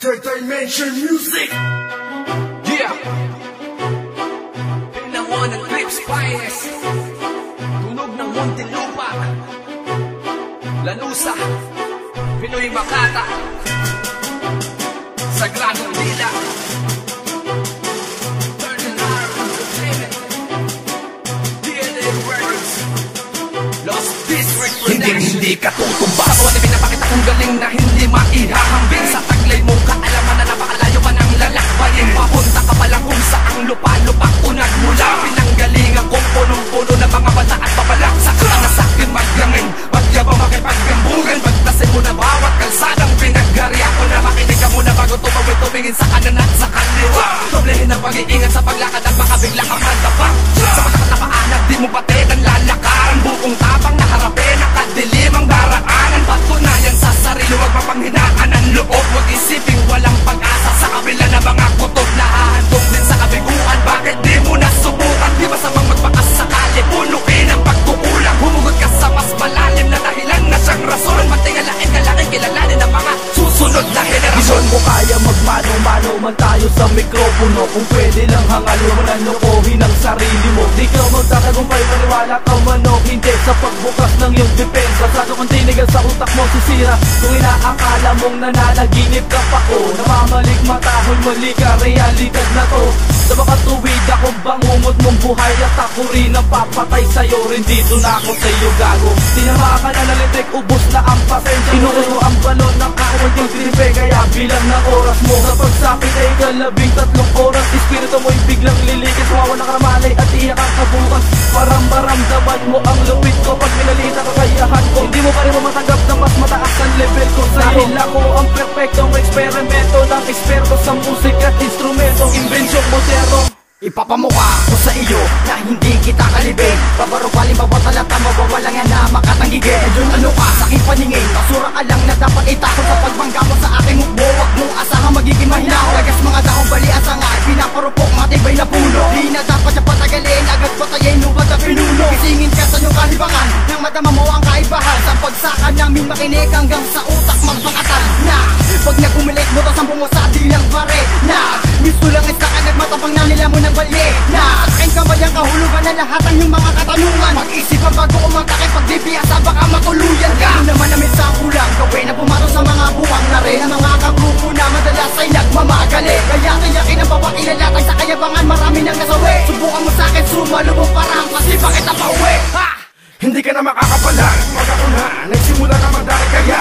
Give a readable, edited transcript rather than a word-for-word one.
Third Dimension Music. Yeah. Pinangon ng Clips Paes, tunog ng Muntinlupa, Lanusa, Pinoy Makata, Sagradong Dila, Third and R Entertainment, DNA Records, Lost District Production. Hindi ka tutumba sa kawan na pinapakita kong galing na hindi maihahambing. Sa taglay mong kaalaman na napakalayo pa ng lalakbayin. Papunta ka pala kung saang lupa-lupak unad mula. Pinanggalingan kong punong-puno ng mga bata at babalak. Saka na sa'kin maggangin, magyabang makipaggambugan. Bagtasin mo na bawat kalsadang pinaggarya ko na. Makinig ka muna bago tumawid, tumingin sa kanan at sa kaliwa. Doblehin ang pag-iingat sa paglakad at makabigla ka madapa. Sa pagkakatapaanan, di mo pati ng lalakaran. Bukong tabang na harapin, nakadilim ang daraanan. Patunayan sa sarili, huwag mapanghinaan ang loob. Huwag isiping walang pag-asa sa kabila na mga kutob. Nahahandog din sa kabiguan, bakit di mo nasubukan? Di ba samang magpakasakali, punuin ang pagkukulang. Humugot ka sa mas malalim na dahilan na siyang rason. Matingalain ka lang ang kilalanin ng mga susunod na henerasyon. Mo kaya magmano-mano man tayo sa mikropono. Kung pwede lang hangal mo na lokohin ang sarili mo. Di ka magtatagumpay, maniwala ka man o hindi. Sa pagbukas ng iyong depensa, sado kong tinigal sa utak mo sisira. Kung inaakala mong nananaginip ka pa ko, namamalik matahoy, mali ka, realidad na to. Sa baka tuwid ako bangungot mong buhay at ako rin ang papatay sa'yo. Rin dito na ako sa'yo gago. Tinama ka na nalitik, ubos na ang pasensya. Inuulo ang balon ng kawan yung tripe, kaya bilang ng oras mo. Kapag sapit ay ika-13 oras, espiritu mo'y biglang lilikit. Wawa na karamalay at iyak ang kabukas. Parang maramdaman mo ang lupit ko pag pinalita kakayahan ko. Hindi mo pa rin matanggap na mas mataas ang level ko sa'yo. Dahil ako ang perfectong eksperimento ng eksperto sa musika at instrumento. Invention modero. Ipapamukha ko sa iyo na hindi kita kalibin. Babarupalin bawat talata, mawawalang yan na makatanggigin. Ano ka sa aking paningin, basura ka lang na dapat itakot. Sa pagbangga mo sa aking mukbo, wag mong asahang magiging mahina. Lagas mga daong balian sa nga, pinaparupok matibay na puno. Di na dapat siya patagalin, agad patayin lubad na pinuno. Gisingin ka sa iyong kalibangan, nang madama mo ang kaibahan. Sa pagsaka namin makinig hanggang sa utak magpakatan na. Pag nagumilit mo to, sampung mo sa dilang pare na. Gusto lang isa ka nagmatapang na nila mo ng bali na. Sa aking kamay ang kahulugan na lahat ang iyong mga katanungan. Mag-isipan bago umatake, pag di piyasa baka matuluyan ka. Ano naman namin sa kulang, gawin na pumato sa mga buwang na rin. Ang mga kagrupo na madalas ay nagmamagali. Kaya tiyakin ang bawat ilalatag sa kayabangan, marami nang nasawi. Subukan mo sa'kin, sumalubong parang kasi bakit napauwi. Hindi ka na makakapalan, pag ako na nagsimula ka magdari kaya